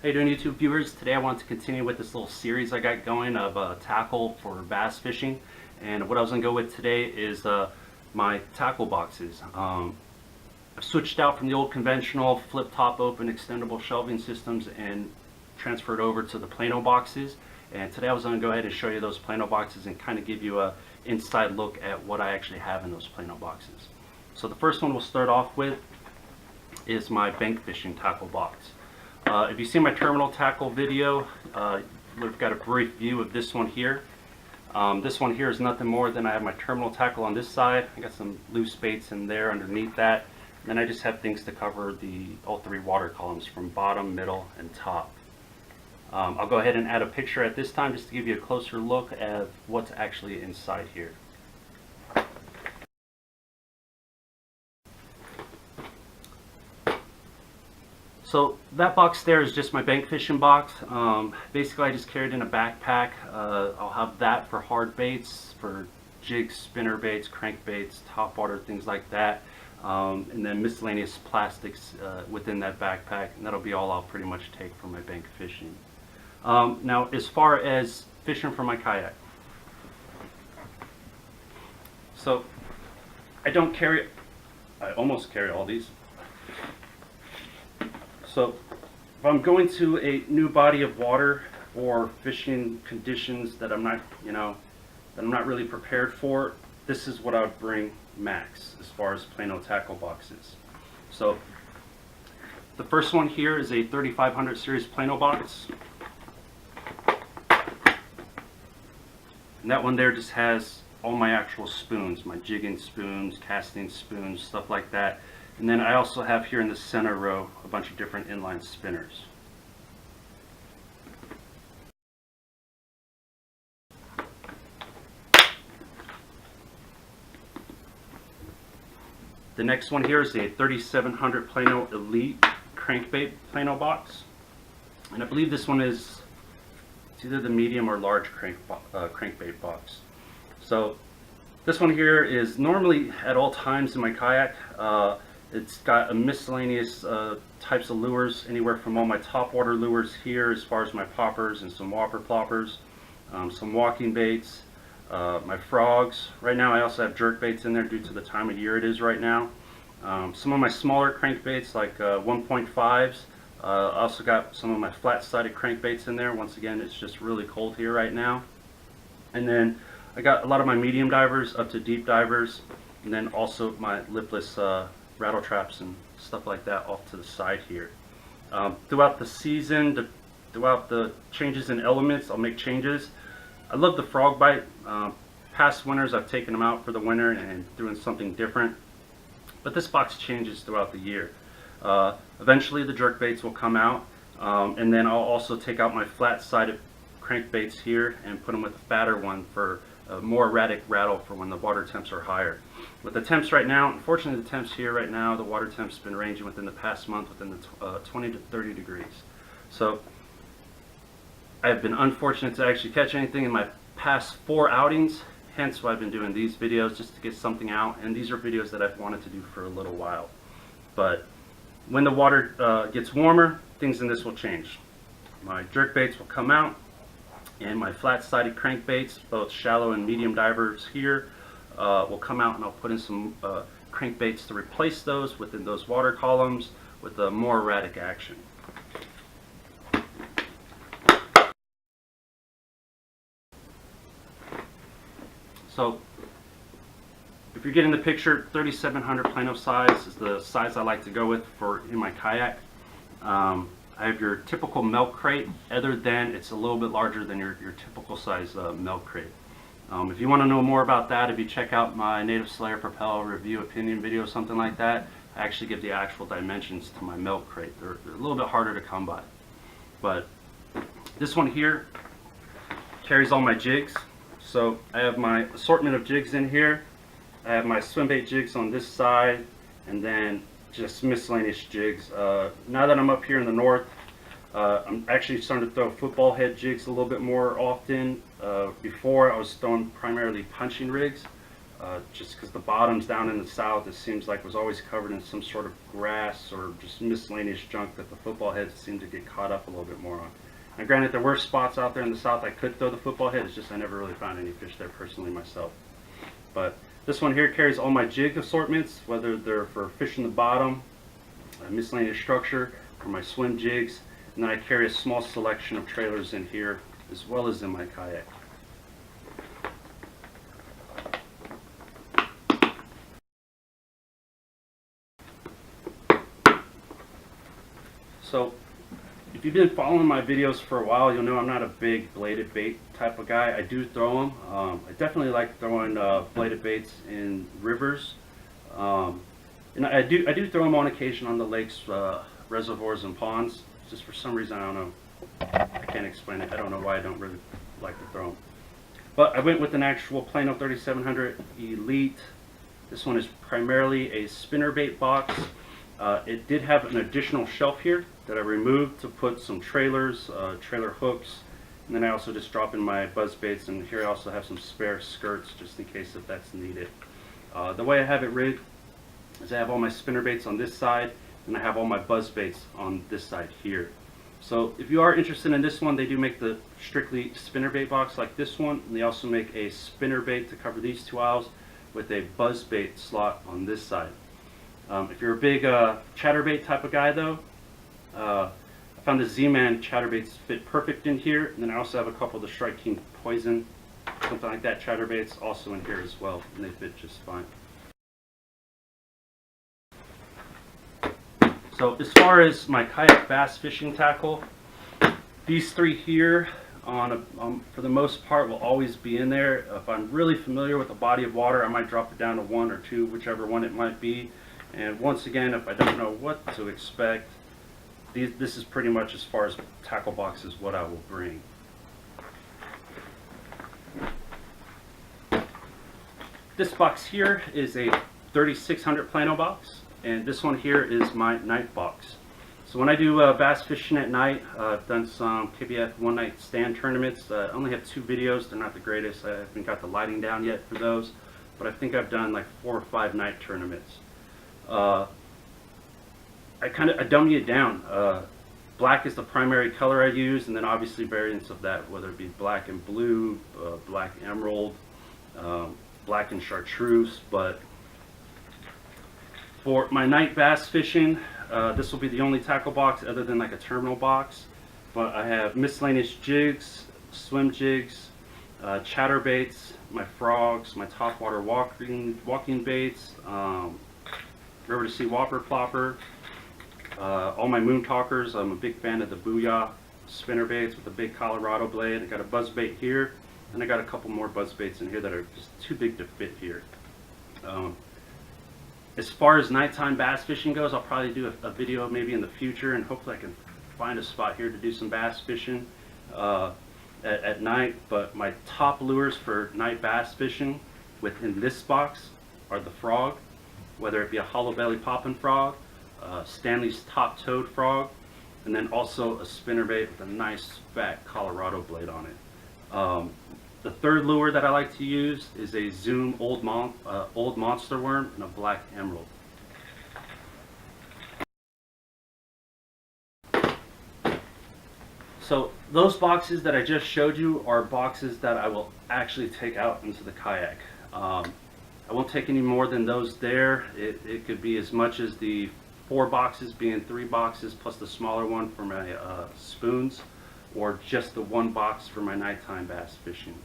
How you doing, YouTube viewers? Today I want to continue with this little series I got going of tackle for bass fishing, and what I was going to go with today is my tackle boxes. I've switched out from the old conventional flip top open extendable shelving systems and transferred over to the Plano boxes, and today I was going to go ahead and show you those Plano boxes and kind of give you a inside look at what I actually have in those Plano boxes. So the first one we'll start off with is my bank fishing tackle box. If you see my terminal tackle video, we've got a brief view of this one here. This one here is nothing more than I have my terminal tackle on this side. I got some loose baits in there underneath that. And then I just have things to cover all three water columns from bottom, middle, and top. I'll go ahead and add a picture at this time just to give you a closer look at what's actually inside here. So that box there is just my bank fishing box. Basically I just carried in a backpack. I'll have that for hard baits, for jigs, spinner baits, crank baits, top water, things like that. And then miscellaneous plastics within that backpack, and that'll be all I'll pretty much take for my bank fishing. Now as far as fishing for my kayak. So I almost carry all these. So if I'm going to a new body of water or fishing conditions that I'm not, that I'm not really prepared for, this is what I would bring max as far as Plano tackle boxes. So the first one here is a 3500 series Plano box. And that one there just has all my actual spoons, my jigging spoons, casting spoons, stuff like that. And then I also have here in the center row a bunch of different inline spinners. The next one here is a 3700 Plano Elite crankbait Plano box. And I believe this one is either the medium or large crankbait box. So this one here is normally at all times in my kayak. It's got a miscellaneous types of lures, anywhere from all my top water lures here as far as my poppers and some Whopper ploppers, some walking baits, my frogs. Right now I also have jerk baits in there due to the time of year it is right now. Some of my smaller crankbaits like 1.5s. I also got some of my flat-sided crankbaits in there. Once again, it's just really cold here right now. And then I got a lot of my medium divers up to deep divers, and then also my lipless rattle traps and stuff like that off to the side here. Throughout the season, throughout the changes in elements, I'll make changes. I love the frog bite. Past winters I've taken them out for the winter and doing something different, but this box changes throughout the year. Eventually the jerk baits will come out, and then I'll also take out my flat-sided crankbaits here and put them with a fatter one for a more erratic rattle for when the water temps are higher. With the temps right now, unfortunately the temps here right now, the water temps been ranging within the past month within the 20 to 30 degrees. So I've been unfortunate to actually catch anything in my past 4 outings, hence why I've been doing these videos, just to get something out, and these are videos that I've wanted to do for a little while. But when the water gets warmer, things in this will change. My jerk baits will come out, and my flat-sided crankbaits, both shallow and medium divers here, will come out, and I'll put in some crankbaits to replace those within those water columns with a more erratic action. So if you're getting the picture, 3700 Plano size is the size I like to go with in my kayak. I have your typical milk crate, other than it's a little bit larger than your typical size milk crate. If you want to know more about that, if you check out my Native Slayer Propel review opinion video, something like that, I actually give the actual dimensions to my milk crate. They're a little bit harder to come by. But this one here carries all my jigs. So I have my assortment of jigs in here. I have my swim bait jigs on this side, and then just miscellaneous jigs. Now that I'm up here in the north, I'm actually starting to throw football head jigs a little bit more often. Before I was throwing primarily punching rigs. just because the bottoms down in the south, it seems like, was always covered in some sort of grass or just miscellaneous junk that the football heads seemed to get caught up a little bit more on. Now granted, there were spots out there in the south I could throw the football head, it's just I never really found any fish there personally myself. But this one here carries all my jig assortments, whether they're for fishing the bottom, miscellaneous structure, or my swim jigs, and then I carry a small selection of trailers in here as well as in my kayak. So if you've been following my videos for a while, you'll know I'm not a big bladed bait type of guy. I do throw them. I definitely like throwing bladed baits in rivers, and I do throw them on occasion on the lakes, reservoirs, and ponds. Just for some reason, I don't know. I can't explain it. I don't know why I don't really like to throw them. But I went with an actual Plano 3700 Elite. This one is primarily a spinnerbait box. It did have an additional shelf here that I removed to put some trailers, trailer hooks, and then I also just drop in my buzz baits, and here I also have some spare skirts just in case if that's needed. The way I have it rigged is I have all my spinnerbaits on this side, and I have all my buzz baits on this side here. So if you are interested in this one, they do make the strictly spinnerbait box like this one, and they also make a spinnerbait to cover these two aisles with a buzz bait slot on this side. If you're a big chatterbait type of guy though, I found the Z-Man chatterbaits fit perfect in here, and then I also have a couple of the Strike King Poison, something like that chatterbaits also in here as well, and they fit just fine. So as far as my kayak bass fishing tackle, these three here for the most part will always be in there. If I'm really familiar with the body of water, I might drop it down to one or two, whichever one it might be. And once again, if I don't know what to expect, this is pretty much as far as tackle boxes what I will bring. This box here is a 3600 Plano box, and this one here is my night box. So when I do bass fishing at night, I've done some KBF one night stand tournaments. I only have 2 videos, they're not the greatest. I haven't got the lighting down yet for those, but I think I've done like 4 or 5 night tournaments. I dummy it down. Black is the primary color I use, and then obviously variants of that, whether it be black and blue, black emerald, black and chartreuse. But for my night bass fishing, this will be the only tackle box other than like a terminal box. But I have miscellaneous jigs, swim jigs, chatterbaits, my frogs, my topwater walking baits, river to sea Whopper, Plopper, all my moon talkers. I'm a big fan of the BooYah spinner baits with a big Colorado blade. I got a buzz bait here, and I got a couple more buzz baits in here that are just too big to fit here. As far as nighttime bass fishing goes, I'll probably do a video maybe in the future, and hopefully I can find a spot here to do some bass fishing at night. But my top lures for night bass fishing within this box are the frog, whether it be a hollow belly poppin' frog, Stanley's top-toed frog, and then also a spinnerbait with a nice fat Colorado blade on it. The third lure that I like to use is a Zoom old monster worm and a black emerald. So those boxes that I just showed you are boxes that I will actually take out into the kayak. I won't take any more than those there. It could be as much as the 4 boxes being 3 boxes plus the smaller one for my spoons, or just the 1 box for my nighttime bass fishing.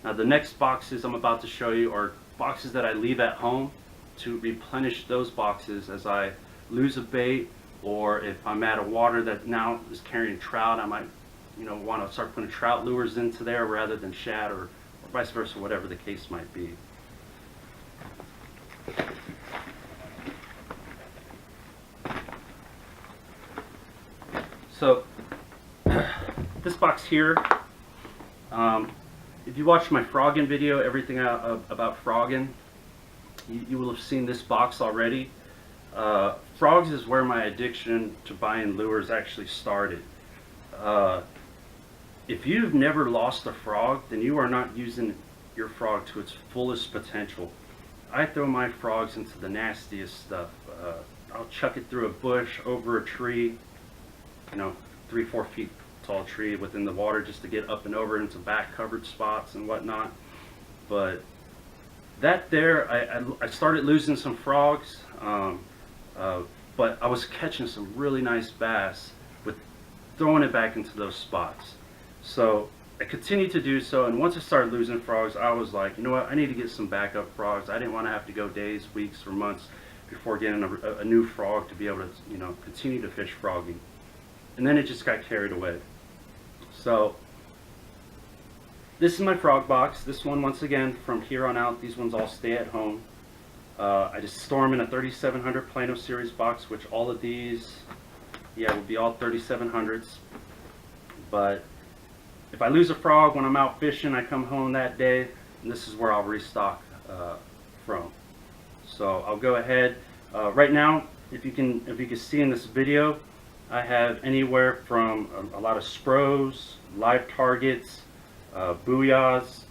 Now the next boxes I'm about to show you are boxes that I leave at home to replenish those boxes as I lose a bait, or if I'm at a water that now is carrying trout, I might want to start putting trout lures into there rather than shad, or vice versa, whatever the case might be. So this box here, if you watched my frogging video, everything about frogging, you will have seen this box already. Frogs is where my addiction to buying lures actually started. If you've never lost a frog, then you are not using your frog to its fullest potential. I throw my frogs into the nastiest stuff. I'll chuck it through a bush, over a tree, 3-4 feet tall tree within the water, just to get up and over into back covered spots and whatnot. But that there, I started losing some frogs, but I was catching some really nice bass with throwing it back into those spots. So I continued to do so, and once I started losing frogs, I was like, you know what, I need to get some backup frogs. I didn't want to have to go days, weeks, or months before getting a new frog to be able to, continue to fish frogging. And then it just got carried away. So this is my frog box. This one, once again, from here on out, these ones all stay at home. I just store them in a 3700 Plano series box, which all of these, will be all 3700s. But if I lose a frog when I'm out fishing, I come home that day, and this is where I'll restock from. So I'll go ahead. Right now, if you can see in this video, I have anywhere from a lot of Spros, live targets, BooYahs.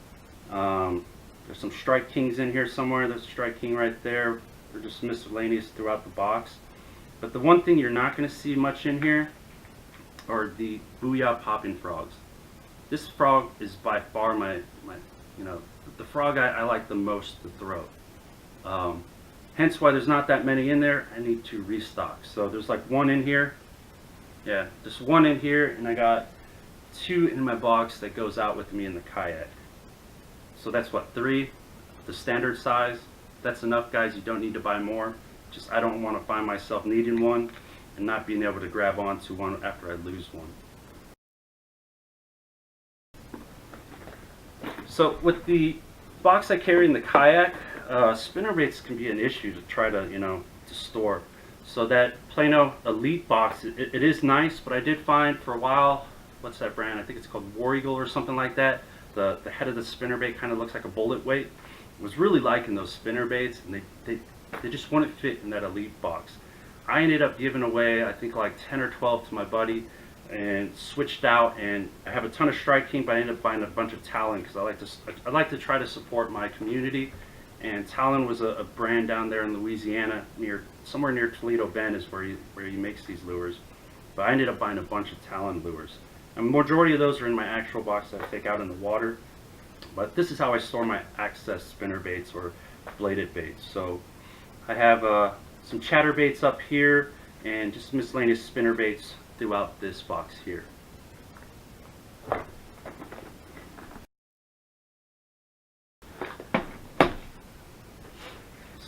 There's some Strike Kings in here somewhere. There's a Strike King right there. They're just miscellaneous throughout the box. But the one thing you're not going to see much in here are the BooYah popping frogs. This frog is by far my the frog I like the most to throw. Hence why there's not that many in there. I need to restock. So there's like one in here. Yeah, just one in here, and I got 2 in my box that goes out with me in the kayak. So that's what, 3, the standard size. That's enough, guys. You don't need to buy more. Just I don't want to find myself needing one and not being able to grab onto one after I lose one. So with the box I carry in the kayak, spinnerbaits can be an issue to try to to store. So that Plano Elite box, it is nice, but I did find for a while, what's that brand? I think it's called War Eagle or something like that. The head of the spinnerbait kind of looks like a bullet weight. I was really liking those spinnerbaits, and they just wouldn't fit in that Elite box. I ended up giving away, I think, like 10 or 12 to my buddy, and switched out. And I have a ton of Strike King, but I ended up buying a bunch of Talon because I like to try to support my community. And Talon was a brand down there in Louisiana, somewhere near Toledo Bend is where he makes these lures. But I ended up buying a bunch of Talon lures. And the majority of those are in my actual box that I take out in the water. But this is how I store my access spinnerbaits or bladed baits. So I have some chatterbaits up here and just miscellaneous spinnerbaits throughout this box here.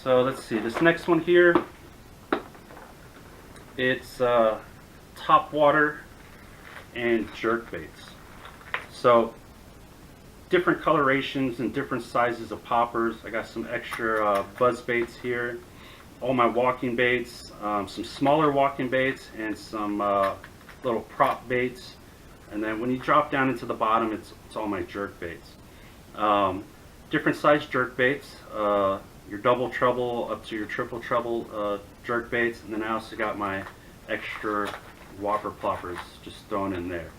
So let's see, this next one here, it's top water and jerk baits. So different colorations and different sizes of poppers. I got some extra buzz baits here, all my walking baits, some smaller walking baits, and some little prop baits. And then when you drop down into the bottom, it's all my jerk baits. Different size jerk baits, your double treble up to your triple treble jerk baits, and then I also got my extra Whopper ploppers just thrown in there.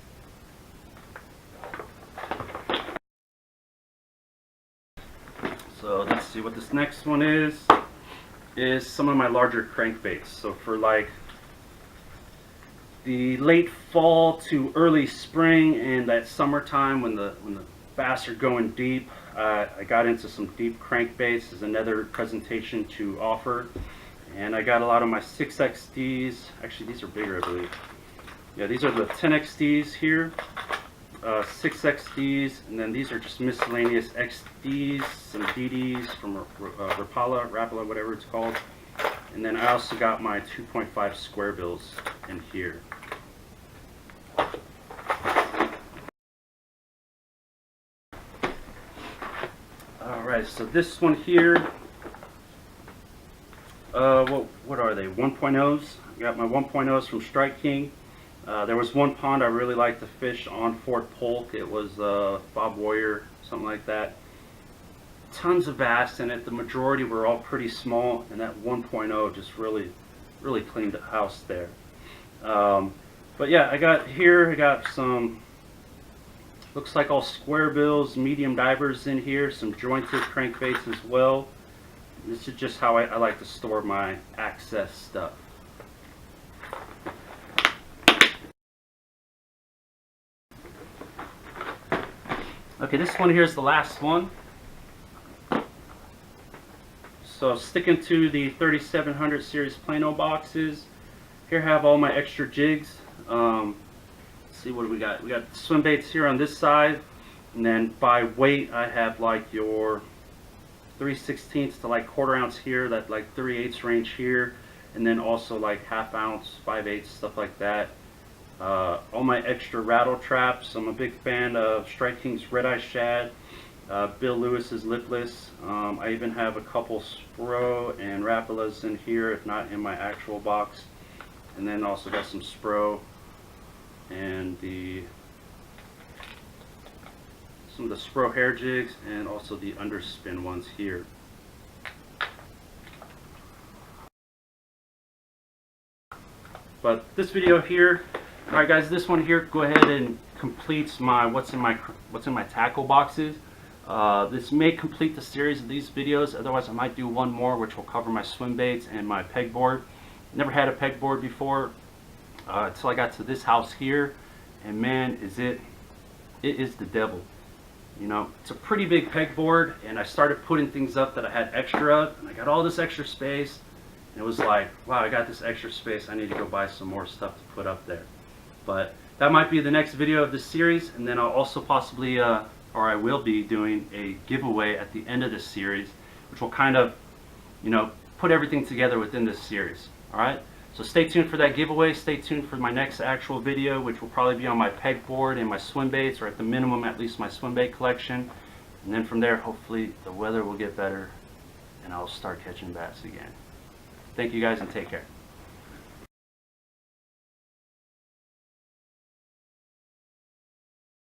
So let's see what this next one is some of my larger crankbaits. So for like the late fall to early spring and that summertime when the bass are going deep, I got into some deep crankbaits as another presentation to offer. And I got a lot of my 6XDs. Actually, these are bigger, I believe. Yeah, these are the 10XDs here, 6XDs, and then these are just miscellaneous XDs, some DDs from Rapala, whatever it's called. And then I also got my 2.5 square bills in here. Alright, so this one here, what are they? 1.0s. I got my 1.0s from Strike King. There was one pond I really liked to fish on Fort Polk. It was Bob Warrior, something like that. Tons of bass in it. The majority were all pretty small, and that 1.0 just really cleaned the house there. But yeah, I got some Looks like all square bills, medium divers in here, some jointed crankbaits as well. This is just how I like to store my access stuff. Okay, this one here is the last one. So sticking to the 3700 series Plano boxes, here I have all my extra jigs. Let's see, what do we got? We got swim baits here on this side, and then by weight I have like your 3/16 to like 1/4 ounce here, that like 3/8 range here, and then also like 1/2 ounce, 5/8, stuff like that. All my extra rattle traps. I'm a big fan of Strike King's Red Eye Shad, Bill Lewis's Lipless. I even have a couple Spro and Rapalas in here, if not in my actual box. And then also got some Spro and some of the Spro hair jigs, and also the underspin ones here. But this video here, alright guys, this one here, go ahead and completes my what's in my tackle boxes. This may complete the series of these videos. Otherwise I might do one more which will cover my swim baits and my pegboard. Never had a pegboard before until I got to this house here, and man, it is the devil. You know, it's a pretty big pegboard, and I started putting things up that I had extra of, and I got all this extra space, and it was like, wow, I got this extra space, I need to go buy some more stuff to put up there. But that might be the next video of this series, and then I'll also possibly, or I will be doing a giveaway at the end of this series, which will kind of, you know, put everything together within this series. Alright? So stay tuned for that giveaway. Stay tuned for my next actual video, which will probably be on my pegboard and my swim baits, or at the minimum at least my swim bait collection. And then from there, hopefully the weather will get better and I'll start catching bass again. Thank you guys, and take care.